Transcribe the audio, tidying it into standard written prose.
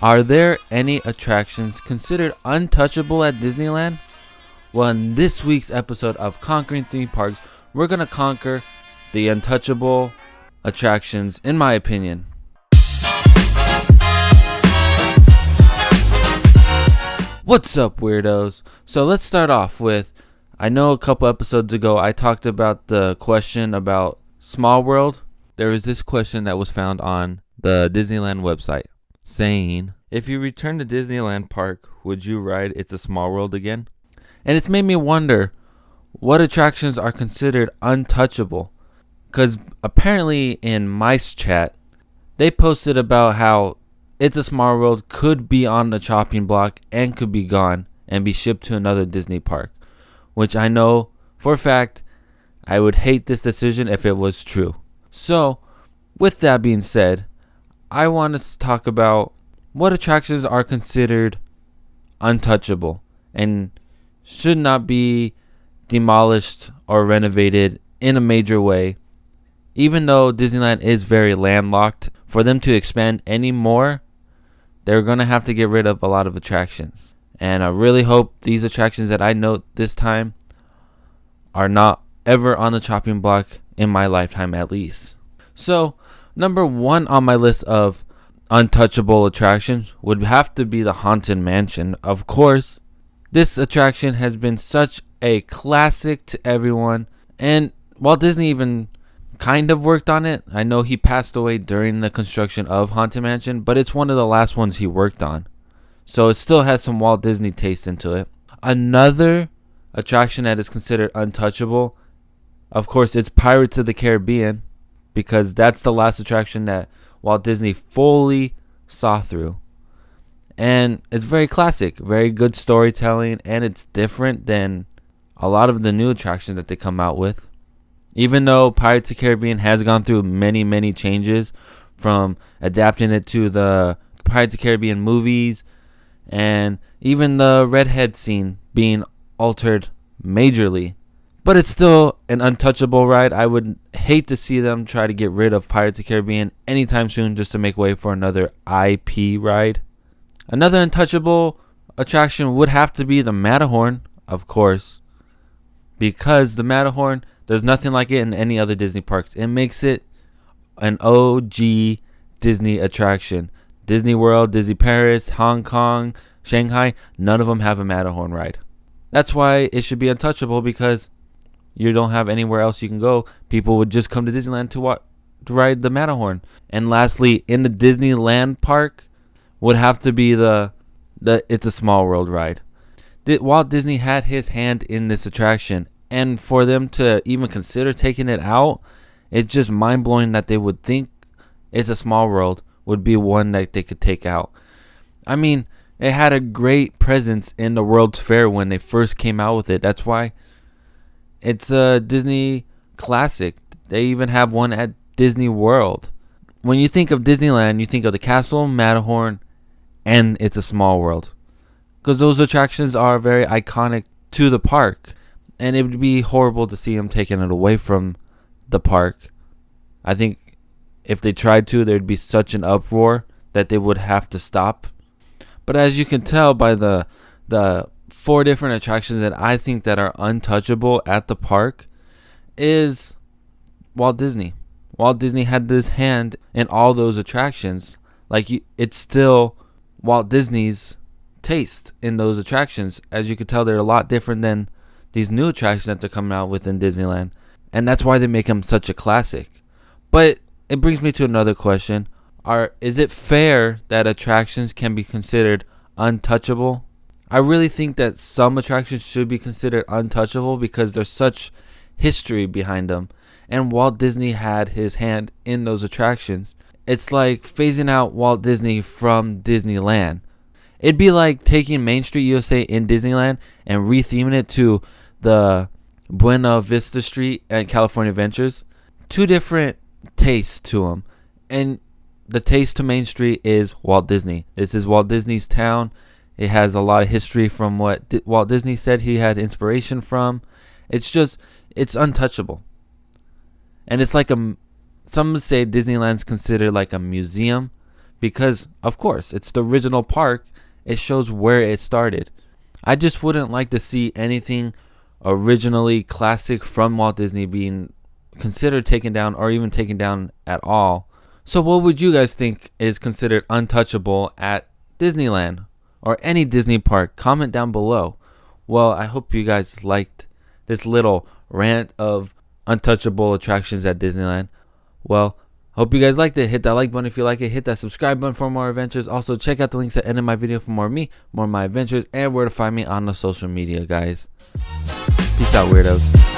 Are there any attractions considered untouchable at Disneyland? Well, in this week's episode of Conquering Theme Parks, we're going to conquer the untouchable attractions, in my opinion. What's up, weirdos? So let's start off with, I know a couple episodes ago I talked about the question about Small World. There was this question that was found on the Disneyland website saying, if you return to Disneyland Park, would you ride It's a Small World again? And it's made me wonder, what attractions are considered untouchable? Because apparently in Mice Chat, they posted about how It's a Small World could be on the chopping block and could be gone and be shipped to another Disney park. Which I know for a fact, I would hate this decision if it was true. So, with that being said, I want to talk about what attractions are considered untouchable and should not be demolished or renovated in a major way. Even though Disneyland is very landlocked, for them to expand any more, they're going to have to get rid of a lot of attractions. And I really hope these attractions that I note this time are not ever on the chopping block in my lifetime at least. So, number one on my list of untouchable attractions would have to be the Haunted Mansion. Of course, this attraction has been such a classic to everyone, and Walt Disney even kind of worked on it. I know he passed away during the construction of Haunted Mansion, but it's one of the last ones he worked on. So it still has some Walt Disney taste into it. Another attraction that is considered untouchable, of course, it's Pirates of the Caribbean, because that's the last attraction that Walt Disney fully saw through. And it's very classic, very good storytelling, and it's different than a lot of the new attractions that they come out with. Even though Pirates of the Caribbean has gone through many changes, from adapting it to the Pirates of the Caribbean movies, and even the redhead scene being altered majorly. But it's still an untouchable ride. I would hate to see them try to get rid of Pirates of the Caribbean anytime soon just to make way for another IP ride. Another untouchable attraction would have to be the Matterhorn, of course. Because the Matterhorn, there's nothing like it in any other Disney parks. It makes it an OG Disney attraction. Disney World, Disney Paris, Hong Kong, Shanghai, none of them have a Matterhorn ride. That's why it should be untouchable, because you don't have anywhere else you can go. People would just come to Disneyland to ride the Matterhorn. And lastly, in the Disneyland park would have to be the It's a Small World ride. Walt Disney had his hand in this attraction, and for them to even consider taking it out, it's just mind-blowing that they would think It's a Small World would be one that they could take out. I mean, it had a great presence in the World's Fair when they first came out with it. That's why it's a Disney classic. They even have one at Disney World. When you think of Disneyland, you think of the Castle, Matterhorn, and It's a Small World, because those attractions are very iconic to the park, and it would be horrible to see them taking it away from the park. I think if they tried to, there'd be such an uproar that they would have to stop. But as you can tell by the 4 different attractions that I think that are untouchable at the park is Walt Disney. Walt Disney had this hand in all those attractions. It's still Walt Disney's taste in those attractions. As you can tell, they're a lot different than these new attractions that they're coming out with in Disneyland. And that's why they make them such a classic. But it brings me to another question. Is it fair that attractions can be considered untouchable? I really think that some attractions should be considered untouchable because there's such history behind them. And Walt Disney had his hand in those attractions. It's like phasing out Walt Disney from Disneyland. It'd be like taking Main Street USA in Disneyland and retheming it to the Buena Vista Street and California Adventures. 2 different tastes to them. And the taste to Main Street is Walt Disney. This is Walt Disney's town. It has a lot of history from what Walt Disney said he had inspiration from. It's untouchable. And it's like some would say Disneyland's considered like a museum because, of course, it's the original park. It shows where it started. I just wouldn't like to see anything originally classic from Walt Disney being considered taken down, or even taken down at all. So what would you guys think is considered untouchable at Disneyland or any Disney park? Comment down below. Well, I hope you guys liked this little rant of untouchable attractions at Disneyland. Well, hope you guys liked it. Hit that like button if you like it. Hit that subscribe button for more adventures. Also, check out the links at the end of my video for more of me, more of my adventures, and where to find me on the social media, guys. Peace out, weirdos.